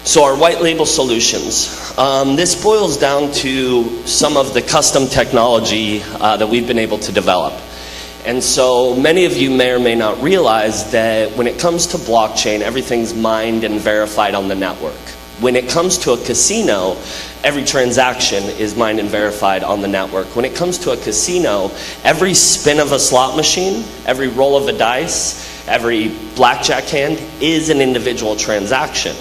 So our white label solutions. This boils down to some of the custom technology that we've been able to develop. And so many of you may or may not realize that when it comes to blockchain, everything's mined and verified on the network. When it comes to a casino, every transaction is mined and verified on the network. When it comes to a casino, every spin of a slot machine, every roll of a dice, every blackjack hand is an individual transaction.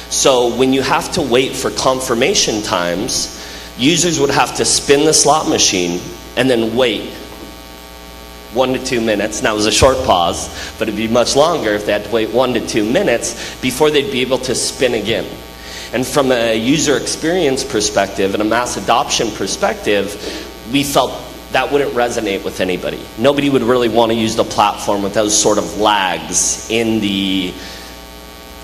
So when you have to wait for confirmation times, users would have to spin the slot machine and then wait 1 to 2 minutes. Now it was a short pause, but it'd be much longer if they had to wait 1 to 2 minutes before they'd be able to spin again. And from a user experience perspective and a mass adoption perspective, we felt that wouldn't resonate with anybody. Nobody would really want to use the platform with those sort of lags in the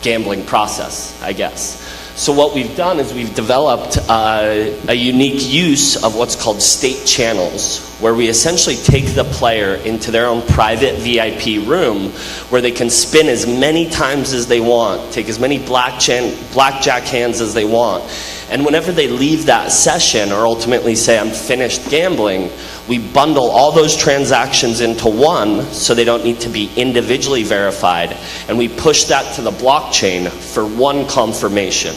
gambling process, I guess. So what we've done is we've developed a unique use of what's called state channels, where we essentially take the player into their own private VIP room where they can spin as many times as they want, take as many blackjack hands as they want. And whenever they leave that session or ultimately say, I'm finished gambling, we bundle all those transactions into one so they don't need to be individually verified. And we push that to the blockchain for one confirmation.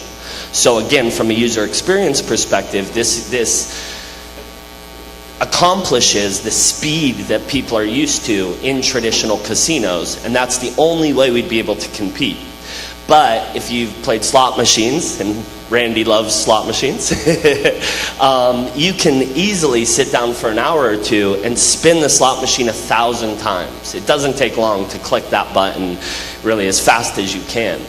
So again, from a user experience perspective, this accomplishes the speed that people are used to in traditional casinos, and that's the only way we'd be able to compete. But if you've played slot machines, and Randy loves slot machines, you can easily sit down for an hour or two and spin the slot machine 1,000 times. It doesn't take long to click that button really as fast as you can.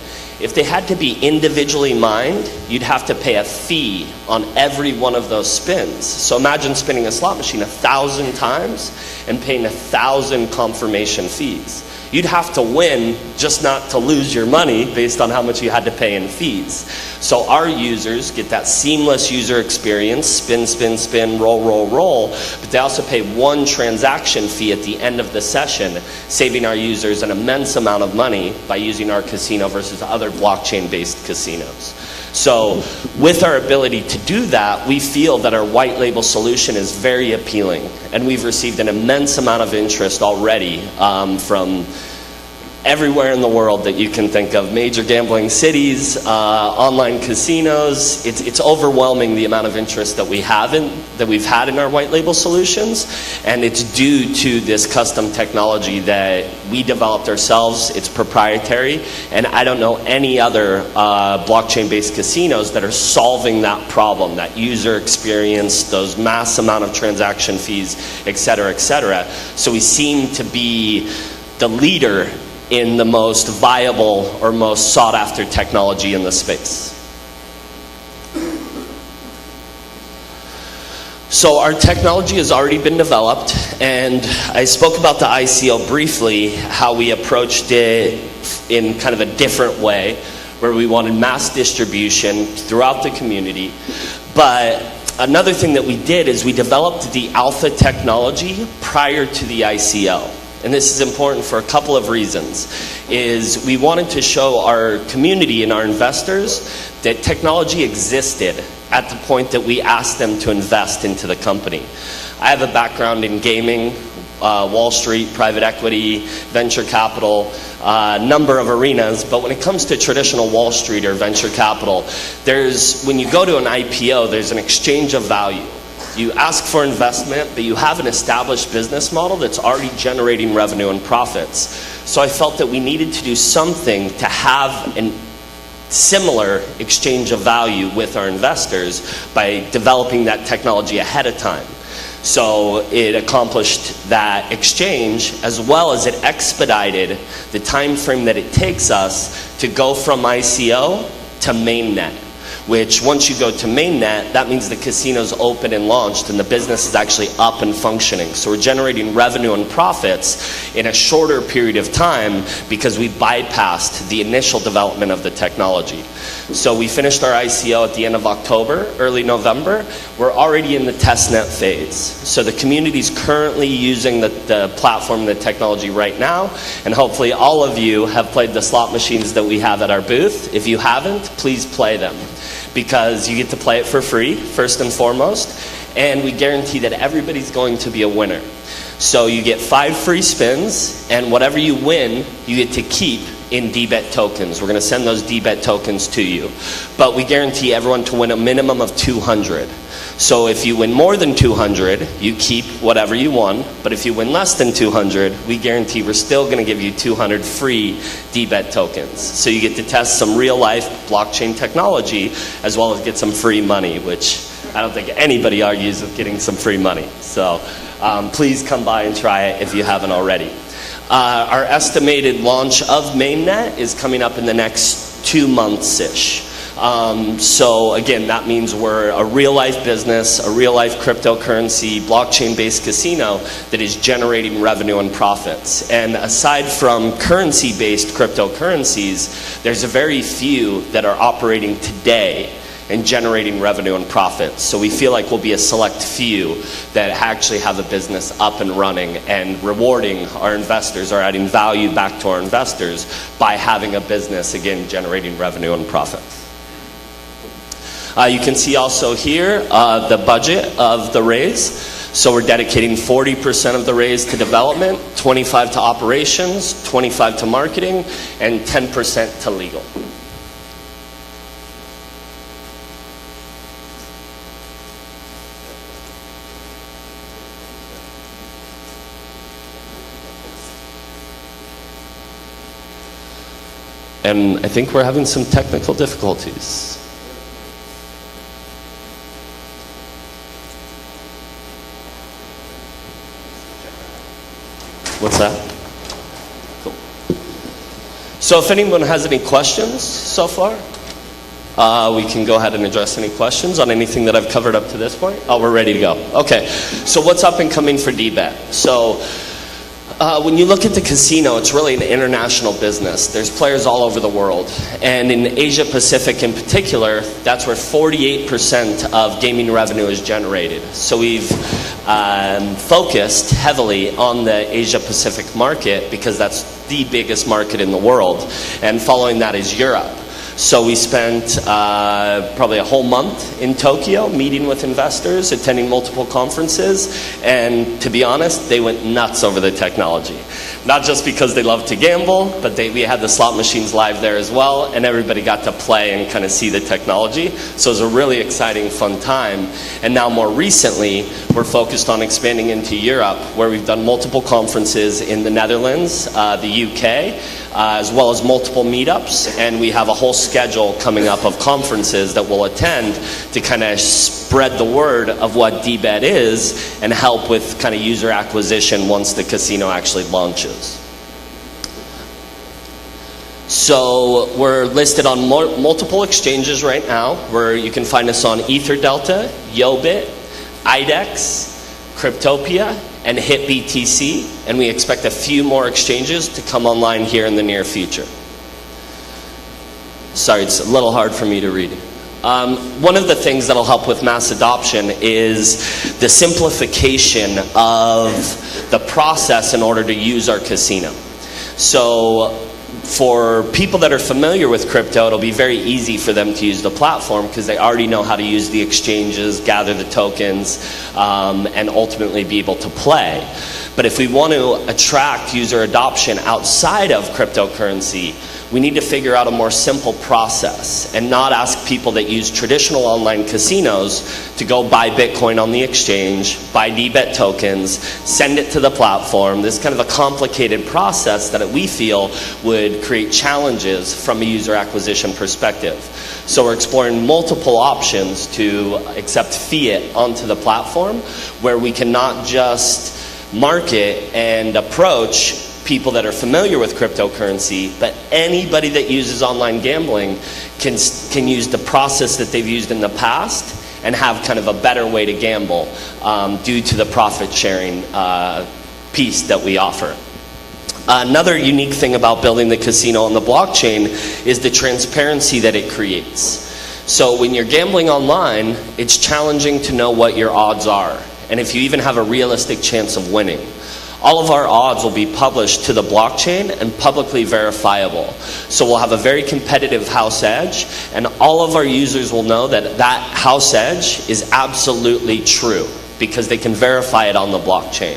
If they had to be individually mined, you'd have to pay a fee on every one of those spins. So imagine spinning a slot machine 1,000 times and paying 1,000 confirmation fees. You'd have to win just not to lose your money based on how much you had to pay in fees. So our users get that seamless user experience, spin, spin, spin, roll, roll, roll, but they also pay one transaction fee at the end of the session, saving our users an immense amount of money by using our casino versus other blockchain-based casinos. So with our ability to do that, we feel that our white label solution is very appealing, and we've received an immense amount of interest already from everywhere in the world that you can think of. Major gambling cities, online casinos. It's overwhelming the amount of interest that we've had in our white label solutions, and it's due to this custom technology that we developed ourselves. It's proprietary, and I don't know any other blockchain-based casinos that are solving that problem, that user experience, those mass amount of transaction fees, et cetera, et cetera. So we seem to be the leader in the most viable or most sought after technology in the space. So our technology has already been developed, and I spoke about the ICO briefly, how we approached it in kind of a different way, where we wanted mass distribution throughout the community. But another thing that we did is we developed the alpha technology prior to the ICO. And this is important for a couple of reasons, is we wanted to show our community and our investors that technology existed at the point that we asked them to invest into the company. I have a background in gaming, Wall Street, private equity, venture capital, a number of arenas, but when it comes to traditional Wall Street or venture capital, when you go to an IPO, there's an exchange of value. You ask for investment, but you have an established business model that's already generating revenue and profits. So I felt that we needed to do something to have a similar exchange of value with our investors by developing that technology ahead of time. So it accomplished that exchange, as well as it expedited the time frame that it takes us to go from ICO to mainnet. which once you go to mainnet, that means the casino's open and launched and the business is actually up and functioning. So we're generating revenue and profits in a shorter period of time because we bypassed the initial development of the technology. So we finished our ICO at the end of October, early November. We're already in the testnet phase. So the community is currently using the platform, the technology right now, and hopefully all of you have played the slot machines that we have at our booth. If you haven't, please play them, because you get to play it for free, first and foremost, and we guarantee that everybody's going to be a winner. So you get 5 free spins, and whatever you win, you get to keep in DBET tokens. We're going to send those DBET tokens to you. But we guarantee everyone to win a minimum of 200. So if you win more than 200, you keep whatever you won. But if you win less than 200, we guarantee we're still going to give you 200 free DBET tokens. So you get to test some real-life blockchain technology, as well as get some free money, which I don't think anybody argues with getting some free money. So please come by and try it if you haven't already. Our estimated launch of mainnet is coming up in the next 2 months-ish. So again, that means we're a real-life business, a real-life cryptocurrency, blockchain-based casino that is generating revenue and profits. And aside from currency-based cryptocurrencies, there's a very few that are operating today and generating revenue and profits. So we feel like we'll be a select few that actually have a business up and running and rewarding our investors, or adding value back to our investors by having a business, again, generating revenue and profits. You can see also here the budget of the raise. So we're dedicating 40% of the raise to development, 25% to operations, 25% to marketing, and 10% to legal. And I think we're having some technical difficulties. What's that? Cool. So if anyone has any questions so far, we can go ahead and address any questions on anything that I've covered up to this point. Oh, we're ready to go. Okay, so what's up and coming for DBET? So when you look at the casino, it's really an international business. There's players all over the world. And in Asia Pacific in particular, that's where 48% of gaming revenue is generated. So we've focused heavily on the Asia Pacific market because that's the biggest market in the world. And following that is Europe. So we spent probably a whole month in Tokyo meeting with investors, attending multiple conferences, and to be honest, they went nuts over the technology. Not just because they love to gamble, but we had the slot machines live there as well, and everybody got to play and kind of see the technology. So it was a really exciting, fun time. And now more recently, we're focused on expanding into Europe, where we've done multiple conferences in the Netherlands, the UK, as well as multiple meetups, and we have a whole schedule coming up of conferences that we'll attend to kind of spread the word of what DBET is and help with kind of user acquisition once the casino actually launches. So we're listed on multiple exchanges right now, where you can find us on EtherDelta, Yobit, IDEX, Cryptopia, and HitBTC, and we expect a few more exchanges to come online here in the near future. Sorry, it's a little hard for me to read. One of the things that'll help with mass adoption is the simplification of the process in order to use our casino. So for people that are familiar with crypto, it'll be very easy for them to use the platform because they already know how to use the exchanges, gather the tokens, and ultimately be able to play. But if we want to attract user adoption outside of cryptocurrency, we need to figure out a more simple process and not ask people that use traditional online casinos to go buy Bitcoin on the exchange, buy DBET tokens, send it to the platform. This is kind of a complicated process that we feel would create challenges from a user acquisition perspective. So we're exploring multiple options to accept fiat onto the platform, where we can not just market and approach people that are familiar with cryptocurrency, but anybody that uses online gambling can can use the process that they've used in the past and have kind of a better way to gamble due to the profit sharing piece that we offer. Another unique thing about building the casino on the blockchain is the transparency that it creates. So when you're gambling online, it's challenging to know what your odds are, and if you even have a realistic chance of winning. All of our odds will be published to the blockchain and publicly verifiable. So we'll have a very competitive house edge, and all of our users will know that that house edge is absolutely true because they can verify it on the blockchain.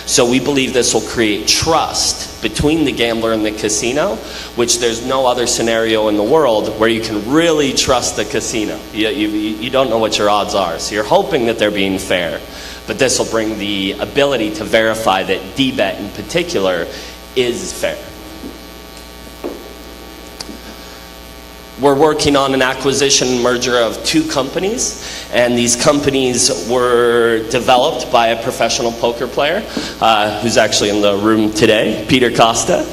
So we believe this will create trust between the gambler and the casino, which there's no other scenario in the world where you can really trust the casino. You don't know what your odds are, so you're hoping that they're being fair. But this will bring the ability to verify that DBet in particular is fair. We're working on an acquisition merger of 2 companies, and these companies were developed by a professional poker player who's actually in the room today, Peter Costa.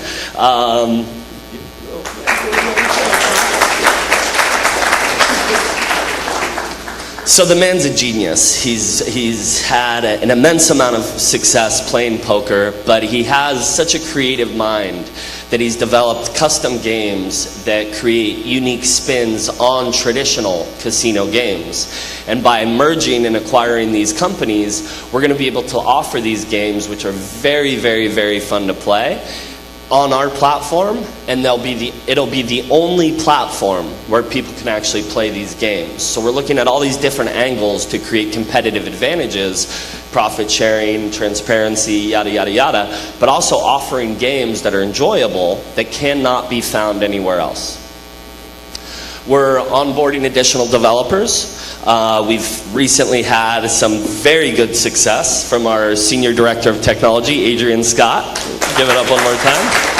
So the man's a genius. He's had an immense amount of success playing poker, but he has such a creative mind that he's developed custom games that create unique spins on traditional casino games. And by merging and acquiring these companies, we're going to be able to offer these games, which are very, very, very fun to play, on our platform, and it'll be the only platform where people can actually play these games. So we're looking at all these different angles to create competitive advantages, profit sharing, transparency, yada, yada, yada, but also offering games that are enjoyable that cannot be found anywhere else. We're onboarding additional developers. We've recently had some very good success from our Senior Director of Technology, Adrian Scott. Give it up one more time.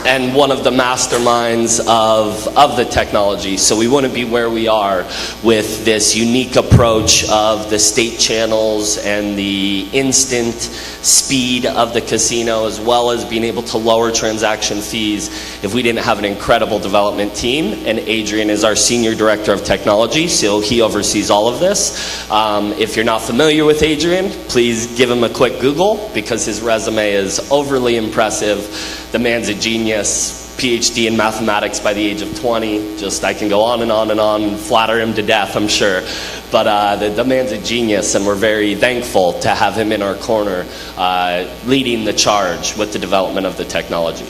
And one of the masterminds of the technology. So we wouldn't be where we are with this unique approach of the state channels and the instant speed of the casino, as well as being able to lower transaction fees, if we didn't have an incredible development team. And Adrian is our Senior Director of Technology, so he oversees all of this. If you're not familiar with Adrian, please give him a quick Google, because his resume is overly impressive. The man's a genius, PhD in mathematics by the age of 20. I can go on and on and on and flatter him to death, I'm sure. But the man's a genius, and we're very thankful to have him in our corner, leading the charge with the development of the technology.